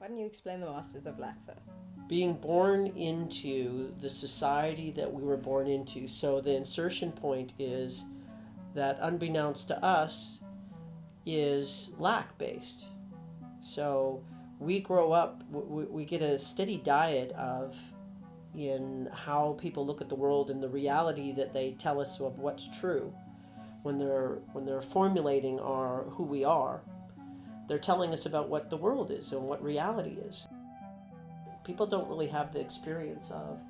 Why don't you explain the Masters of Lack first? Being born into the society that we were born into. So the insertion point is that, unbeknownst to us, is lack based. So we grow up, we get a steady diet of in how people look at the world and the reality that they tell us of what's true. When they're formulating our who we are, they're telling us about what the world is and what reality is. People don't really have the experience of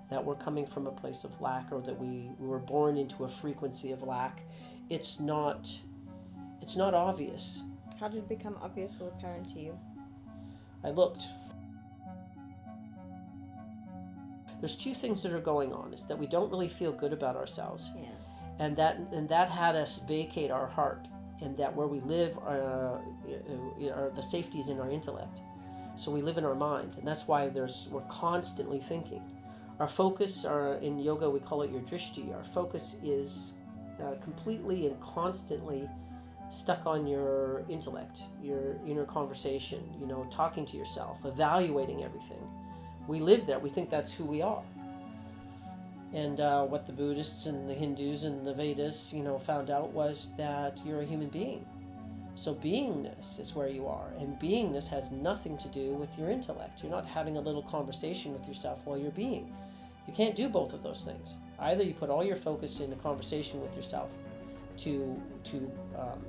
that we're coming from a place of lack, or that we were born into a frequency of lack. It's not obvious. How did it become obvious or apparent to you? I looked. There's two things that are going on. Is that we don't really feel good about ourselves. Yeah. And that had us vacate our heart, and that where we live are the safety is in our intellect. So we live in our mind, and that's why we're constantly thinking. Our focus, in yoga we call it your drishti. Our focus is completely and constantly stuck on your intellect, your inner conversation, talking to yourself, evaluating everything. We live there. We think that's who we are. And what the Buddhists and the Hindus and the Vedas, found out was that you're a human being. So beingness is where you are, and beingness has nothing to do with your intellect. You're not having a little conversation with yourself while you're being. You can't do both of those things. Either you put all your focus in a conversation with yourself to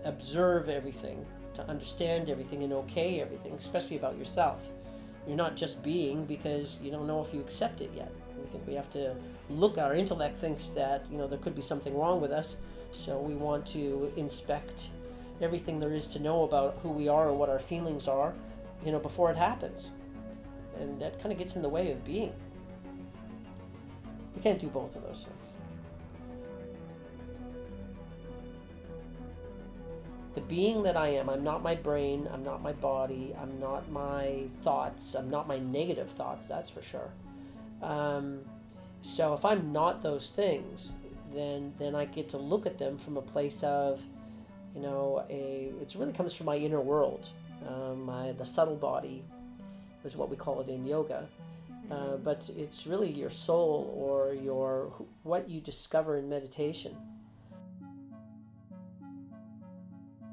observe everything, to understand everything and okay everything, especially about yourself. You're not just being because you don't know if you accept it yet. We think we have to look. Our intellect thinks that there could be something wrong with us, so we want to inspect everything there is to know about who we are and what our feelings are, before it happens. And that kind of gets in the way of being. You can't do both of those things. The being that I am, I'm not my brain, I'm not my body, I'm not my thoughts, I'm not my negative thoughts, that's for sure. So if I'm not those things, then I get to look at them from a place of, it really comes from my inner world. The subtle body is what we call it in yoga. But it's really your soul, or what you discover in meditation.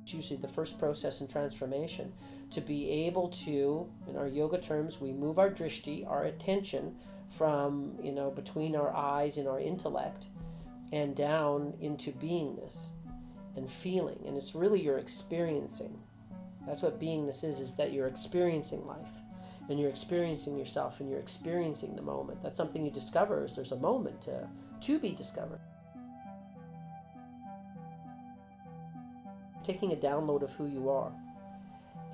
It's usually the first process in transformation, to be able to, in our yoga terms, we move our drishti, our attention, from between our eyes and our intellect and down into beingness and feeling. And it's really your experiencing. That's what beingness is that you're experiencing life, and you're experiencing yourself, and you're experiencing the moment. That's something you discover. Is there's a moment to be discovered. Taking a download of who you are.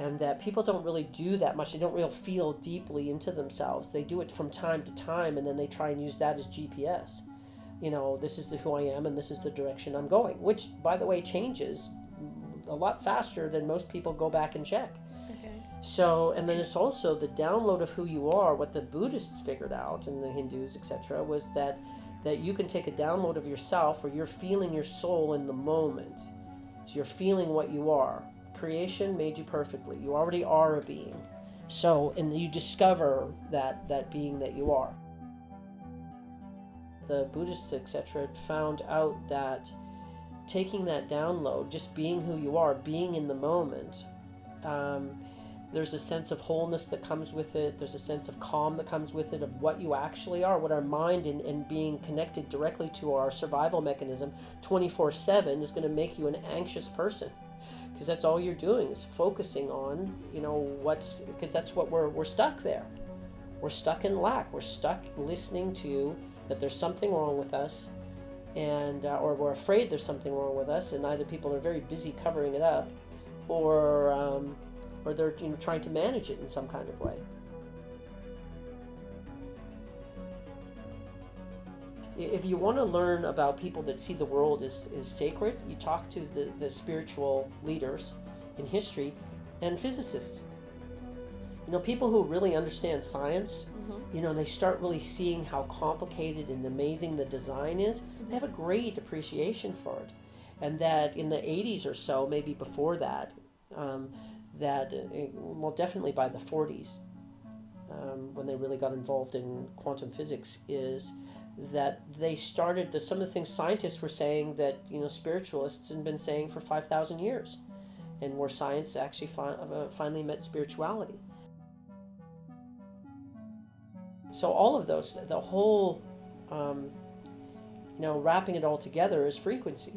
And that people don't really do that much. They don't really feel deeply into themselves. They do it from time to time, and then they try and use that as GPS. This is who I am, and this is the direction I'm going, which, by the way, changes a lot faster than most people go back and check. Okay. So, and then it's also the download of who you are. What the Buddhists figured out, and the Hindus, etc., was that you can take a download of yourself, or you're feeling your soul in the moment. So you're feeling what you are. Creation made you perfectly. You already are a being. So, and you discover that being that you are. The Buddhists, etc., found out that taking that download, just being who you are, being in the moment, there's a sense of wholeness that comes with it. There's a sense of calm that comes with it, of what you actually are, what our mind and being connected directly to our survival mechanism 24/7 is going to make you an anxious person. Because that's all you're doing is focusing on, because that's what we're stuck there. We're stuck in lack. We're stuck listening to that there's something wrong with us, and or we're afraid there's something wrong with us, and either people are very busy covering it up, or they're trying to manage it in some kind of way. If you want to learn about people that see the world as sacred, you talk to the spiritual leaders in history and physicists. People who really understand science, they start really seeing how complicated and amazing the design is. They have a great appreciation for it. And that in the 80s or so, maybe before that, that, well, definitely by the 40s, when they really got involved in quantum physics, is that they started, some of the things scientists were saying that, spiritualists had been saying for 5,000 years, and where science actually finally met spirituality. So all of those, the whole, wrapping it all together is frequency.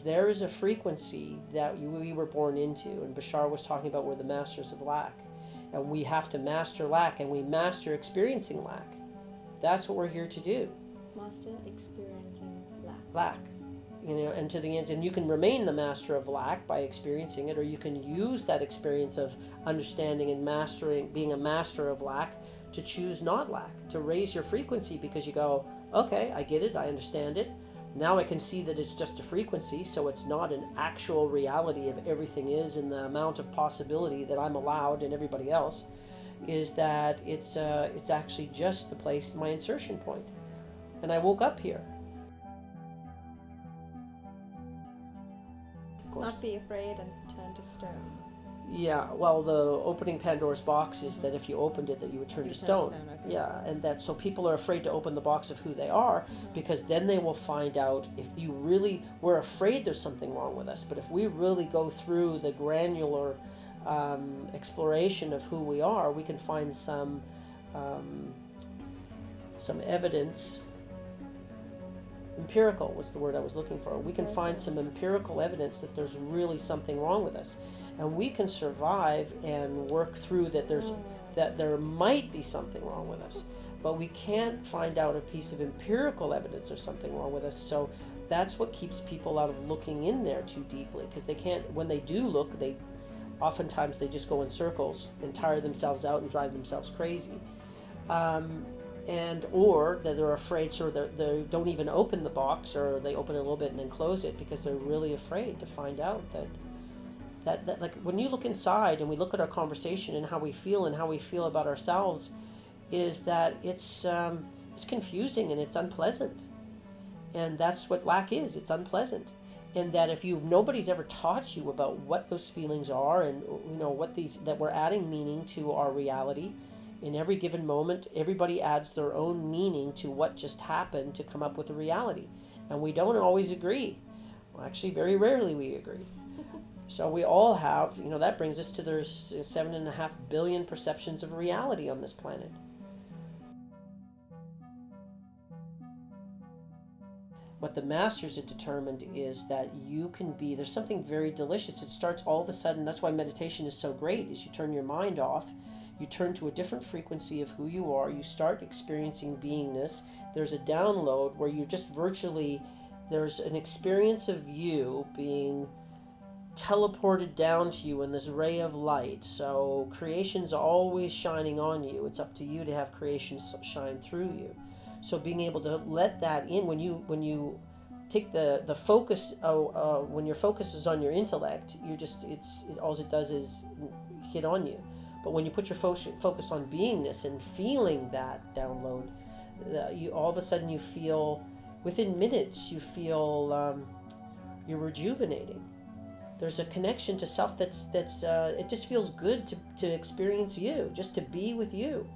There is a frequency that we were born into, and Bashar was talking about we're the masters of lack, and we have to master lack, and we master experiencing lack. That's what we're here to do. Master experiencing lack. Lack, and to the end, and you can remain the master of lack by experiencing it, or you can use that experience of understanding and mastering, being a master of lack, to choose not lack, to raise your frequency, because you go, okay, I get it, I understand it. Now I can see that it's just a frequency, so it's not an actual reality of everything is, and the amount of possibility that I'm allowed and everybody else is that it's actually just the place, my insertion point. And I woke up here. Not be afraid and turn to stone. Yeah, well, the opening Pandora's box is that if you opened it, that you would turn to stone. Okay. Yeah, and that, so people are afraid to open the box of who they are, because then they will find out, if you really, we're afraid there's something wrong with us, but if we really go through the granular exploration of who we are, we can find some evidence. Empirical was the word I was looking for. We can find some empirical evidence that there's really something wrong with us. And we can survive and work through that there might be something wrong with us. But we can't find out a piece of empirical evidence there's something wrong with us. So that's what keeps people out of looking in there too deeply, because they can't, when they do look, oftentimes they just go in circles and tire themselves out and drive themselves crazy. Or that they're afraid, so they don't even open the box, or they open it a little bit and then close it, because they're really afraid to find out that like when you look inside and we look at our conversation and how we feel about ourselves, is that it's confusing and it's unpleasant. And that's what lack is. It's unpleasant. And that if nobody's ever taught you about what those feelings are, and that we're adding meaning to our reality. In every given moment, everybody adds their own meaning to what just happened to come up with a reality. And we don't always agree. Well, actually, very rarely we agree. So we all have, that brings us to there's 7.5 billion perceptions of reality on this planet. What the masters have determined is that you can be, there's something very delicious. It starts all of a sudden, that's why meditation is so great, is you turn your mind off, you turn to a different frequency of who you are, you start experiencing beingness. There's a download where you just virtually, there's an experience of you being teleported down to you in this ray of light. So creation's always shining on you. It's up to you to have creation shine through you. So being able to let that in, when you take the focus, when your focus is on your intellect, all it does is hit on you. But when you put your focus on beingness and feeling that download, you all of a sudden you feel, within minutes, you feel you're rejuvenating. There's a connection to self that's it just feels good to experience you, just to be with you.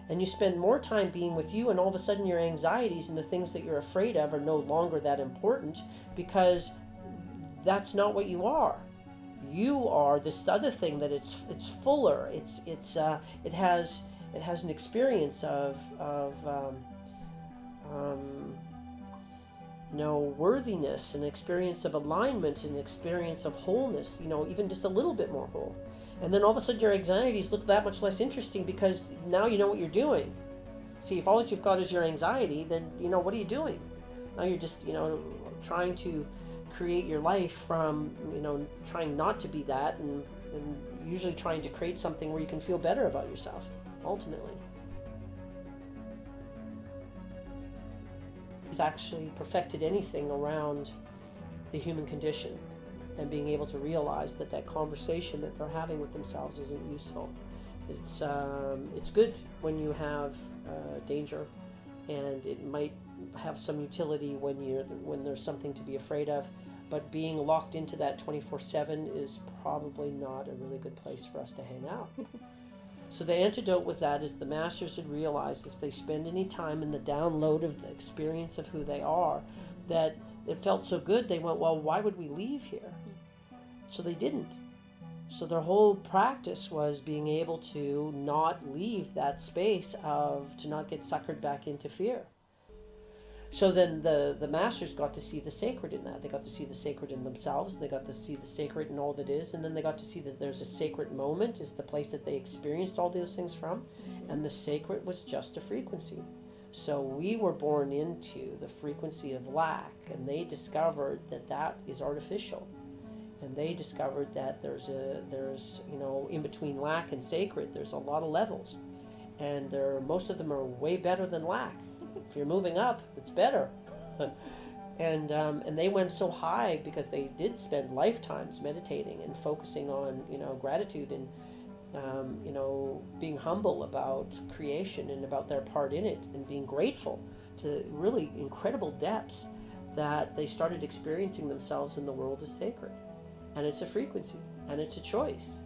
And you spend more time being with you, and all of a sudden your anxieties and the things that you're afraid of are no longer that important, because that's not what you are. You are this other thing that it's fuller. It has an experience of worthiness, an experience of alignment, an experience of wholeness, even just a little bit more whole. And then all of a sudden your anxieties look that much less interesting, because now you know what you're doing. See, if all that you've got is your anxiety, then, what are you doing? Now you're just, trying to create your life from, trying not to be that, and usually trying to create something where you can feel better about yourself, ultimately. It's actually perfected anything around the human condition, and being able to realize that conversation that they're having with themselves isn't useful. It's good when you have danger, and it might have some utility when there's something to be afraid of, But being locked into that 24/7 is probably not a really good place for us to hang out. So the antidote with that is the masters had realized if they spend any time in the download of the experience of who they are, that it felt so good, they went, well, why would we leave here? So they didn't. So their whole practice was being able to not leave that space to not get suckered back into fear. So then the masters got to see the sacred in that. They got to see the sacred in themselves. They got to see the sacred in all that is. And then they got to see that there's a sacred moment, is the place that they experienced all those things from. And the sacred was just a frequency. So we were born into the frequency of lack. And they discovered that that is artificial. And they discovered that there's in between lack and sacred, there's a lot of levels. And most of them are way better than lack. If you're moving up, it's better. And they went so high because they did spend lifetimes meditating and focusing on, gratitude and, being humble about creation and about their part in it and being grateful to really incredible depths, that they started experiencing themselves in the world as sacred. And it's a frequency and it's a choice.